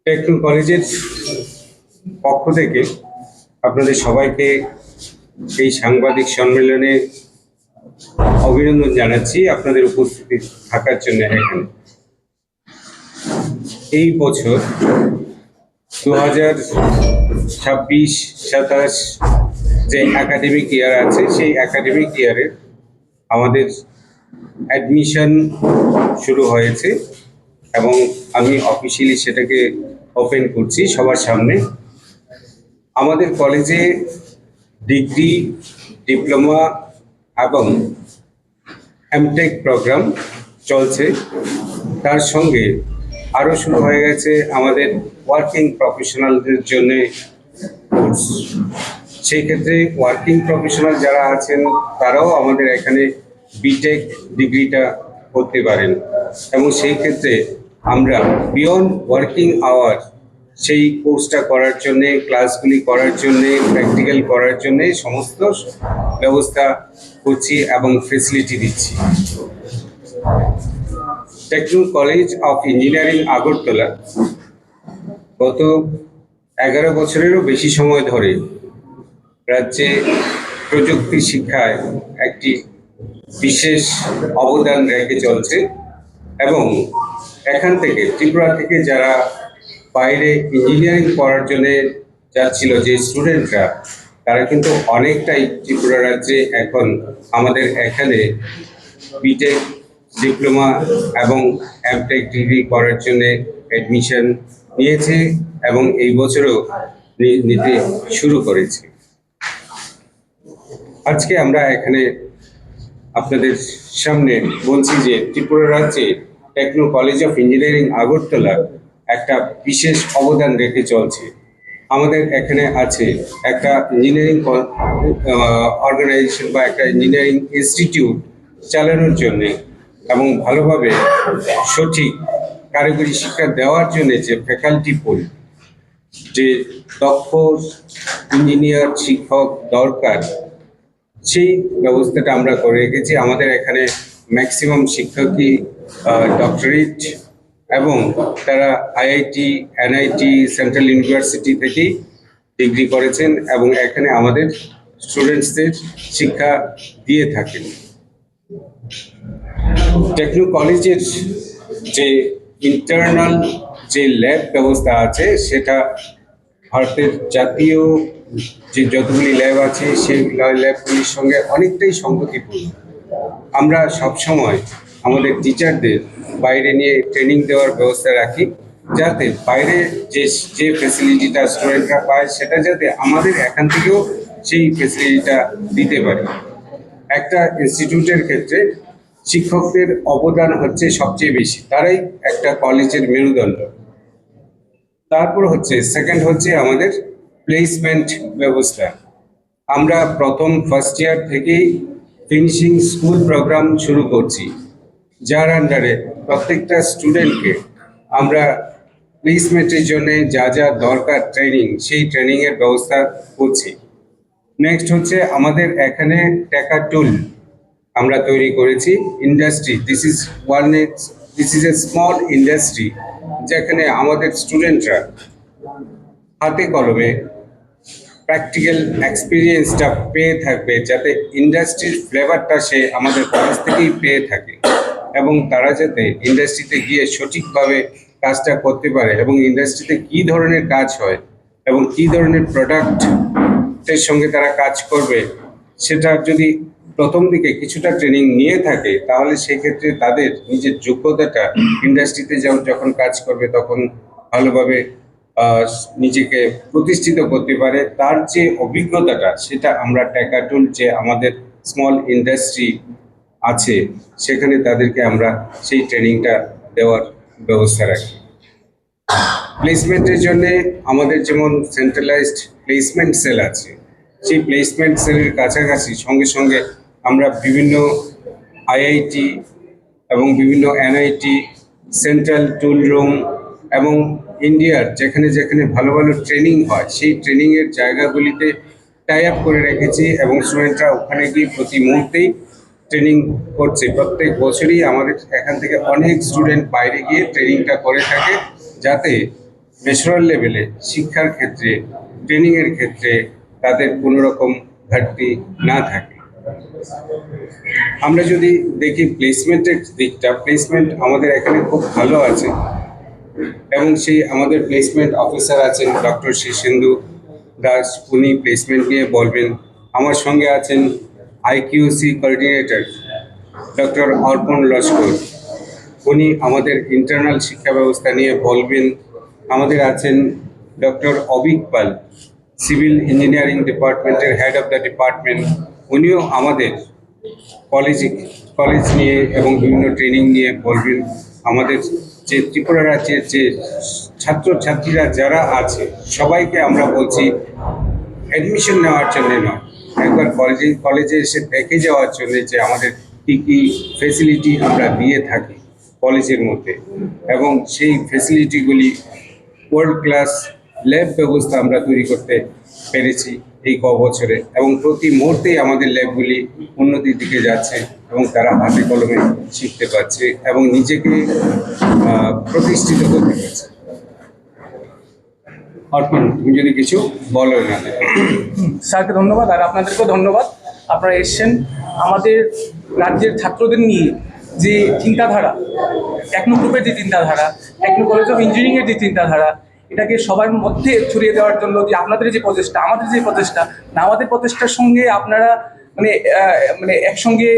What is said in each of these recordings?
Techno কলেজের পক্ষ থেকে আপনাদের সবাইকে এই সাংবাদিক সম্মেলনে অভিনন্দন জানাচ্ছি আপনাদের উপস্থিতি থাকার জন্য। এখানে এই বছর 2026-27 যে একাডেমিক ইয়ার আছে, সেই একাডেমিক ইয়ারে আমাদের অ্যাডমিশন শুরু হয়েছে এবং আমি অফিসিয়ালি সেটাকে ওপেন করছি সবার সামনে। আমাদের কলেজে ডিগ্রি, ডিপ্লোমা এবং এমটেক প্রোগ্রাম চলছে। তার সঙ্গে আরও শুরু হয়ে গেছে আমাদের ওয়ার্কিং প্রফেশনালদের জন্য কোর্স। সেই ক্ষেত্রে ওয়ার্কিং প্রফেশনাল যারা আছেন তারাও আমাদের এখানে বিটেক ডিগ্রিটা করতে পারেন এবং সেই ক্ষেত্রে আমরা বিয়ন্ড ওয়ার্কিং আওয়ার সেই কোর্সটা করার জন্যে, ক্লাসগুলি করার জন্যে, প্র্যাকটিক্যাল করার জন্যে সমস্ত ব্যবস্থা করছি এবং ফেসিলিটি দিচ্ছি। Techno College of Engineering Agartala গত 11 বছরেরও বেশি সময় ধরে রাজ্যে প্রযুক্তি শিক্ষায় একটি বিশেষ অবদান রেখে চলছে এবং এখান থেকে ত্রিপুরা থেকে যারা বাইরে ইঞ্জিনিয়ারিং পড়ার জন্য যাচ্ছিল যে স্টুডেন্টরা, তারা কিন্তু অনেকটাই ত্রিপুরা রাজ্যে এখন আমাদের এখানে বিটেক, ডিপ্লোমা এবং এমটেক ডিগ্রি করার জন্য অ্যাডমিশন নিয়েছে এবং এই বছরও নিতে শুরু করেছে। আজকে আমরা এখানে আপনাদের সামনে বলছি যে ত্রিপুরা রাজ্যে Techno College of Engineering Agartala একটা বিশেষ অবদান রেখে চলছে। আমাদের এখানে আছে একটা ইঞ্জিনিয়ারিং অর্গানাইজেশন বা একটা ইঞ্জিনিয়ারিং ইনস্টিটিউট চালানোর জন্যে এবং ভালোভাবে সঠিক কারিগরি শিক্ষা দেওয়ার জন্য যে ফ্যাকাল্টি পুল, যে দক্ষ ইঞ্জিনিয়ার শিক্ষক দরকার, সেই ব্যবস্থাটা আমরা করে রেখেছি। আমাদের এখানে ম্যাক্সিমাম শিক্ষকই ডক্টরেট এবং তারা আইআইটি, এনআইটি, সেন্ট্রাল ইউনিভার্সিটি থেকেই ডিগ্রি করেছেন এবং এখানে আমাদের স্টুডেন্টসদের শিক্ষা দিয়ে থাকেন। টেকনো কলেজের যে ইন্টারনাল যে ল্যাব ব্যবস্থা আছে, সেটা ভারতের জাতীয় যে যতগুলি ল্যাব আছে সেই ল্যাবগুলির সঙ্গে অনেকটাই সঙ্গতিপূর্ণ। আমরা সবসময় আমাদের টিচারদের বাইরে নিয়ে ট্রেনিং দেওয়ার ব্যবস্থা রাখি, যাতে বাইরে যে ফেসিলিটিটা স্টুডেন্টরা পায় সেটা যাতে আমাদের এখান থেকেও সেই ফেসিলিটিটা দিতে পারি। একটা ইনস্টিটিউটের ক্ষেত্রে শিক্ষকদের অবদান হচ্ছে সবচেয়ে বেশি, তারাই একটা কলেজের মেরুদণ্ড। তারপর সেকেন্ড হচ্ছে আমাদের প্লেসমেন্ট ব্যবস্থা। আমরা ফার্স্ট ইয়ার থেকেই ফিনিশিং স্কুল প্রোগ্রাম শুরু করছি, যার আন্ডারে প্রত্যেকটা স্টুডেন্টকে আমরা প্লেসমেন্টের জন্য যা যা দরকার ট্রেনিং, সেই ট্রেনিংয়ের ব্যবস্থা করছি। নেক্সট আমাদের এখানে টেকা টুল আমরা তৈরি করেছি। Industry, this is a small industry, যেখানে আমাদের স্টুডেন্টরা হাতে কলমে প্র্যাকটিক্যাল এক্সপিরিয়েন্সটা পেয়ে থাকবে, যাতে ইন্ডাস্ট্রির ফ্লেভারটা সে আমাদের কলেজ থেকেই পেয়ে থাকে এবং তারা যাতে ইন্ডাস্ট্রিতে গিয়ে সঠিকভাবে কাজটা করতে পারে এবং ইন্ডাস্ট্রিতে কী ধরনের কাজ হয় এবং কী ধরনের প্রোডাক্টের সঙ্গে তারা কাজ করবে, সেটা যদি প্রথম দিকে কিছুটা ট্রেনিং নিয়ে থাকে, তাহলে সেক্ষেত্রে তাদের নিজের যোগ্যতাটা ইন্ডাস্ট্রিতে যখন কাজ করবে তখন ভালোভাবে নিজেকে প্রতিষ্ঠিত করতে পারে। তার যে অভিজ্ঞতাটা, সেটা আমরা টেকা টুল যে আমাদের স্মল ইন্ডাস্ট্রি আছে সেখানে তাদেরকে আমরা সেই ট্রেনিংটা দেওয়ার ব্যবস্থা রাখি। প্লেসমেন্টের জন্য আমাদের যেমন সেন্ট্রালাইজড প্লেসমেন্ট সেল আছে, সেই প্লেসমেন্ট সেলের কাছাকাছি সঙ্গে সঙ্গে আমরা বিভিন্ন আইআইটি এবং বিভিন্ন এনআইটি, সেন্ট্রাল টুল রুম এবং ইন্ডিয়ার যেখানে যেখানে ভালো ভালো ট্রেনিং হয়, সেই ট্রেনিংয়ের জায়গাগুলিতে টাই আপ করে রেখেছি এবং স্টুডেন্টরা ওখানে গিয়ে প্রতি মুহূর্তেই ট্রেনিং করছে। প্রত্যেক বছরই আমাদের এখান থেকে অনেক স্টুডেন্ট বাইরে গিয়ে ট্রেনিংটা করে থাকে, যাতে ন্যাশনাল লেভেলে শিক্ষার ক্ষেত্রে, ট্রেনিংয়ের ক্ষেত্রে তাদের কোনো রকম ঘাটতি না থাকে। আমরা যদি দেখি প্লেসমেন্টের দিকটা, প্লেসমেন্ট আমাদের এখানে খুব ভালো আছে, এবং সেই আমাদের প্লেসমেন্ট অফিসার আছেন ডক্টর শীর্ষেন্দু দাস, উনি প্লেসমেন্ট নিয়ে বলবেন। আমার সঙ্গে আছেন আইকিউসি কোঅর্ডিনেটর ডক্টর অর্পণ লস্কর, উনি আমাদের ইন্টারনাল শিক্ষা ব্যবস্থা নিয়ে বলবেন। আমাদের আছেন ডক্টর অবিক পাল, সিভিল ইঞ্জিনিয়ারিং ডিপার্টমেন্টের হেড অফ দ্য ডিপার্টমেন্ট, উনিও আমাদের কলেজ নিয়ে এবং বিভিন্ন ট্রেনিং নিয়ে বলবেন। আমাদের যে ত্রিপুরা রাজ্যের যে ছাত্রছাত্রীরা যারা আছে, সবাইকে আমরা বলছি অ্যাডমিশন নেওয়ার জন্য নয়, একবার কলেজে এসে দেখে যাওয়ার জন্য যে আমাদের কী কী ফেসিলিটি আমরা দিয়ে থাকি কলেজের মধ্যে, এবং সেই ফেসিলিটিগুলি ওয়ার্ল্ড ক্লাস ল্যাব ব্যবস্থা আমরা তৈরি করতে পেরেছি এই বছরে, এবং প্রতি মুহূর্তেই আমাদের ল্যাবগুলি উন্নতির দিকে যাচ্ছে এবং তারা হাতে কলমে শিখতে পারছে এবং নিজেকে প্রতিষ্ঠিত করতে পারছে। অর্পণ, তুমি যদি কিছু বলো না। স্যারকে ধন্যবাদ, আর আপনাদেরকেও ধন্যবাদ। আপনারা এসছেন আমাদের রাজ্যের ছাত্রদের নিয়ে যে চিন্তাধারা, টেকনো গ্রুপের যে চিন্তাধারা, টেকনো কলেজ অফ ইঞ্জিনিয়ারিংয়ের যে চিন্তাধারা, এটাকে সবার মধ্যে ছড়িয়ে দেওয়ার জন্য যে আপনাদের যে প্রচেষ্টা, আমাদের যে প্রচেষ্টা, না আমাদের প্রচেষ্টার সঙ্গে আপনারা মানে একসঙ্গে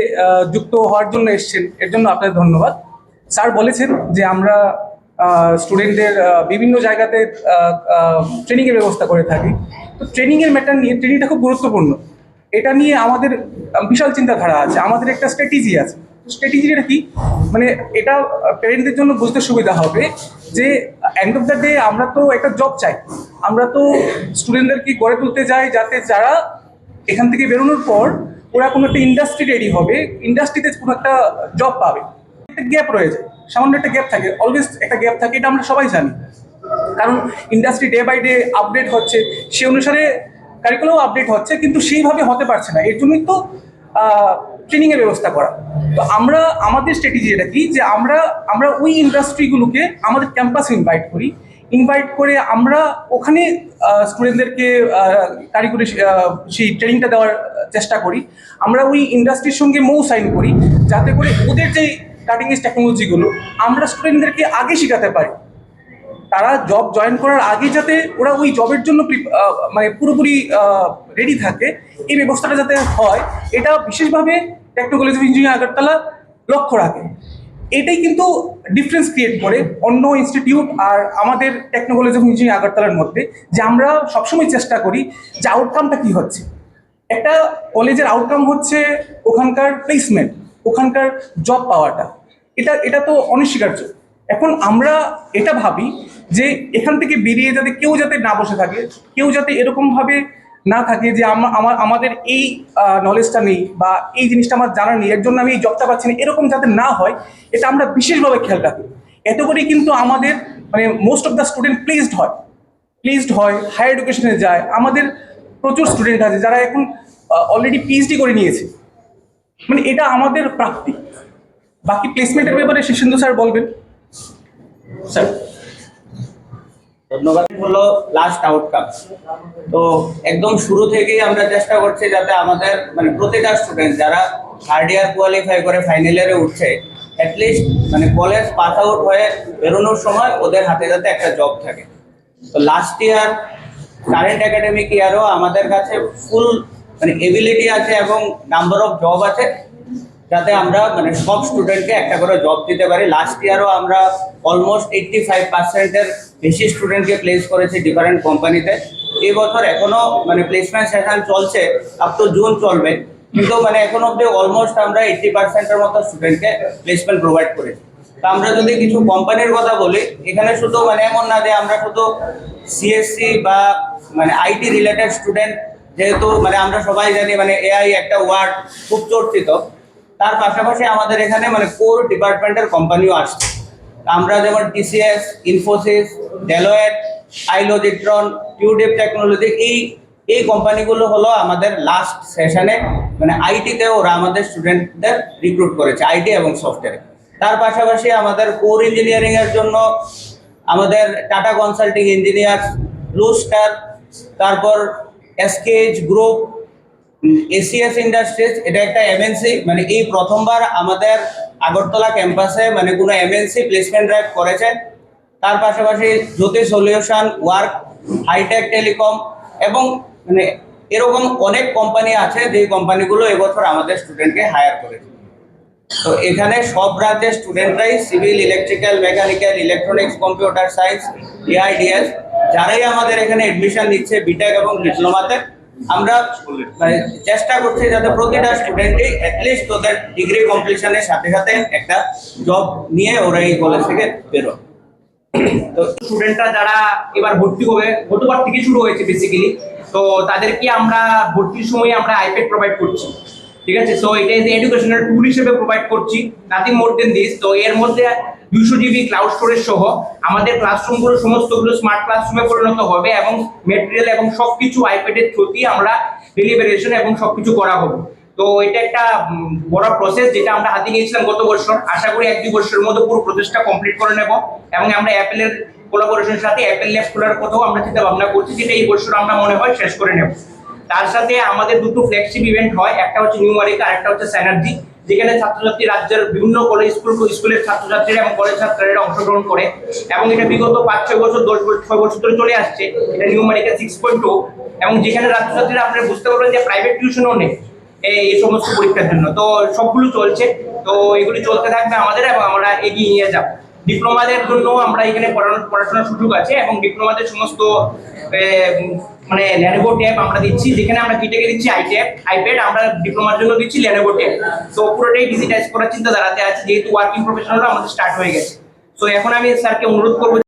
যুক্ত হওয়ার জন্য এসছেন, এর জন্য আপনাদের ধন্যবাদ। স্যার বলেছেন যে আমরা স্টুডেন্টদের বিভিন্ন জায়গাতে ট্রেনিংয়ের ব্যবস্থা করে থাকি। তো ট্রেনিংয়ের ম্যাটার নিয়ে, ট্রেনিংটা খুব গুরুত্বপূর্ণ, এটা নিয়ে আমাদের বিশাল চিন্তাধারা আছে, আমাদের একটা স্ট্র্যাটেজি আছে। স্ট্র্যাটেজিটা কি, মানে এটা প্যারেন্টদের জন্য বুঝতে সুবিধা হবে যে এন্ড অফ দ্য ডে আমরা তো একটা জব চাই, আমরা তো স্টুডেন্টদেরকে গড়ে তুলতে যাই যাতে যারা এখান থেকে বেরোনোর পর ওরা কোনো একটা ইন্ডাস্ট্রি রেডি হবে, ইন্ডাস্ট্রিতে কোনো একটা জব পাবে। একটা গ্যাপ রয়ে যায়, সামান্য একটা গ্যাপ থাকে, অলওয়েজ একটা গ্যাপ থাকে, এটা আমরা সবাই জানি। কারণ industry day by day update হচ্ছে, সে অনুসারে কারিকুলাম আপডেট হচ্ছে, কিন্তু সেইভাবে হতে পারছে না। এর জন্যই তো ট্রেনিংয়ের ব্যবস্থা করা। তো আমরা আমাদের স্ট্র্যাটেজি এটা কি, যে আমরা ওই ইন্ডাস্ট্রিগুলোকে আমাদের ক্যাম্পাসে ইনভাইট করে আমরা ওখানে স্টুডেন্টদেরকে কারিকুলার সেই ট্রেনিংটা দেওয়ার চেষ্টা করি। আমরা ওই ইন্ডাস্ট্রির সঙ্গে সাইন করি, যাতে করে ওদের যে কাটিং এজ টেকনোলজিগুলো আমরা স্টুডেন্টদেরকে আগে শেখাতে পারি। তারা জব জয়েন করার আগে যাতে ওরা ওই জবের জন্য মানে পুরোপুরি রেডি থাকে, এই ব্যবস্থাটা যাতে হয়, এটা বিশেষভাবে Techno College of Engineering Agartala লক্ষ্য রাখে। এটাই কিন্তু ডিফারেন্স ক্রিয়েট করে অন্য ইনস্টিটিউট আর আমাদের টেকনো কলেজ অফ ইঞ্জিনিয়ারিং আগরতলার মধ্যে, যে আমরা সবসময় চেষ্টা করি যে আউটকামটা কী হচ্ছে। একটা কলেজের আউটকাম হচ্ছে ওখানকার প্লেসমেন্ট, ওখানকার জব পাওয়াটা, এটা তো অনস্বীকার্য। এখন আমরা এটা ভাবি যে এখান থেকে বেরিয়ে যাতে কেউ যাতে না বসে থাকে, কেউ যাতে এরকমভাবে না থাকে যে আমাদের এই নলেজটা নেই বা এই জিনিসটা আমার জানা নেই, এর জন্য আমি এই জবটা পাচ্ছি না, এরকম যাতে না হয়, এটা আমরা বিশেষভাবে খেয়াল রাখি। এত করেই কিন্তু আমাদের মানে most of the student placed হয়, হায়ার এডুকেশনে যায়। আমাদের প্রচুর স্টুডেন্ট আছে যারা এখন অলরেডি পিএইচডি করে নিয়েছে, মানে এটা আমাদের প্রাপ্তি। বাকি প্লেসমেন্টের ব্যাপারে শীর্ষেন্দু স্যার বলবেন। স্যার ধন্যবাদ। হলো লাস্ট আউটকাম। তো একদম শুরু থেকেই আমরা চেষ্টা করছি যাতে আমাদের মানে প্রতিটা স্টুডেন্ট যারা থার্ড ইয়ার কোয়ালিফাই করে ফাইনাল ইয়ারে উঠছে, অ্যাটলিস্ট মানে কলেজ পাস আউট হয়ে বেরোনোর সময় ওদের হাতে যাতে একটা জব থাকে। তো লাস্ট ইয়ার কারেন্ট একাডেমিক ইয়ারও আমাদের কাছে ফুল মানে এবিলিটি আছে এবং নাম্বার অফ জব আছে, যাতে আমরা মানে সব স্টুডেন্টকে একটা করে জব দিতে পারি। লাস্ট ইয়ারও আমরা অলমোস্ট 85%-এর বেশি স্টুডেন্টকে প্লেস করেছি ডিফারেন্ট কোম্পানিতে। এই বছর এখনও মানে প্লেসমেন্ট সেশন চলছে, আপ টু জুন চলবে, কিন্তু মানে এখন অব্দি অলমোস্ট আমরা 80%-এর মতো স্টুডেন্টকে প্লেসমেন্ট প্রোভাইড করেছি। তো আমরা যদি কিছু কোম্পানির কথা বলি, এখানে শুধু মানে এমন না যে আমরা শুধু সিএসসি বা মানে আইটি রিলেটেড স্টুডেন্ট, যেহেতু মানে আমরা সবাই জানি মানে এআই একটা ওয়ার্ড খুব চর্চিত, তার পাশাপাশি আমাদের এখানে মানে কোর ডিপার্টমেন্টের কোম্পানিও আসছে। আমরা যেমন টিসিএস, ইনফোসিস, ডেলয়েট, আইলোজিট্রন, টিউডিপ টেকনোলজি, এই কোম্পানিগুলো হলো আমাদের লাস্ট সেশনে মানে আইটিতে ওরা আমাদের স্টুডেন্টদের রিক্রুট করেছে, আইটি এবং সফটওয়্যারে। তার পাশাপাশি আমাদের কোর ইঞ্জিনিয়ারিং এর জন্য আমাদের tata consulting engineer, blue star, তারপর এসকেএইচ গ্রুপ, এসিএস ইন্ডাস্ট্রিজ, এটা একটা এমএনসি, মানে এই প্রথমবার আমাদের আগরতলা ক্যাম্পাসে মানে কোনো এমএনসি প্লেসমেন্ট ড্রাইভ করেছে। তার পাশাপাশি জ্যোতি সলিউশন, ওয়ার্ক, হাইটেক টেলিকম এবং মানে এরকম অনেক কোম্পানি আছে যে কোম্পানিগুলো এবছর আমাদের স্টুডেন্টকে হায়ার করেছে। তো এখানে সব রাজ্যের স্টুডেন্টরাই civil, electrical, mechanical, electronics, computer science, AIDS যারাই আমাদের এখানে এডমিশন নিচ্ছে বিটেক এবং ডিপ্লোমাতে, আমরা মানে চেষ্টা করছি যাতে প্রতিটা স্টুডেন্টই অ্যাটলিস্ট ওদের ডিগ্রি কমপ্লিশনের সাথে সাথে একটা জব নিয়ে ওরা এই কলেজ থেকে বেরো। তো স্টুডেন্টরা যারা এবার ভর্তি হবে, গতবার থেকে শুরু হয়েছে বেসিক্যালি, তো তাদেরকে আমরা ভর্তির সময় আমরা আইপ্যাড প্রোভাইড করছি, ঠিক আছে। সো এটা ইজ এডুকেশনাল টুল হিসেবে প্রোভাইড করছি, নাথিং মোর দেন দিস। তো এর মধ্যে 200 জিবি ক্লাউড স্টোরেজ সহ আমাদের ক্লাসরুমগুলো সমস্তগুলো স্মার্ট ক্লাসরুমে পরিণত হবে এবং মেটেরিয়াল এবং সবকিছু আইপ্যাডের থ্রুতেই আমরা ডেলিভারেশন এবং সবকিছু করা হবে। তো এটা একটা বড় প্রসেস যেটা আমরা হাতে নিয়েছিলাম গত বছর। আশা করি 1-2 বছরের মধ্যে পুরো প্রসেসটা কমপ্লিট করে নেব এবং আমরা অ্যাপেলের কোলাবোরেশনের সাথে অ্যাপেল ল্যাব খোলার কথাও আমরা চিন্তা ভাবনা করছি, যেটা এই বছর আমরা মনে হয় শেষ করে নেব। তার সাথে আমাদের দুটো ফ্ল্যাগশিপ ইভেন্ট হয়, একটা হচ্ছে নিউমারিক আর একটা হচ্ছে স্যানার্জি, যেখানে ছাত্রছাত্রী রাজ্যের বিভিন্ন কলেজ স্কুলের ছাত্রছাত্রীরা এবং কলেজ ছাত্রীরা অংশগ্রহণ করে এবং এটা বিগত 5-6 বছর 10-6 বছর ধরে চলে আসছে। এটা নিউমারিকের 6.2 এবং যেখানে ছাত্রছাত্রীরা আপনারা বুঝতে পারবেন যে প্রাইভেট টিউশনও নেই এই সমস্ত পরীক্ষার জন্য। তো সবগুলো চলছে, তো এগুলি চলতে থাকবে আমাদের এবং আমরা এগিয়ে নিয়ে যাব। ডিপ্লোমাদের জন্য আমরা এখানে পড়াশোনার সুযোগ আছে এবং ডিপ্লোমাদের সমস্ত মানে ল্যানোভো ট্যাব আমরা দিচ্ছি, যেখানে আমরা কিটেকে দিচ্ছি আইপ্যাড, আমরা ডিপ্লোমার জন্য দিচ্ছি ল্যানোভো ট্যাব। তো পুরোটাই ডিজিটাইজ করার চিন্তাধারাতে আছে, যেহেতু ওয়ার্কিং প্রফেশনালরা আমাদের স্টার্ট হয়ে গেছে। তো এখন আমি স্যারকে অনুরোধ করবো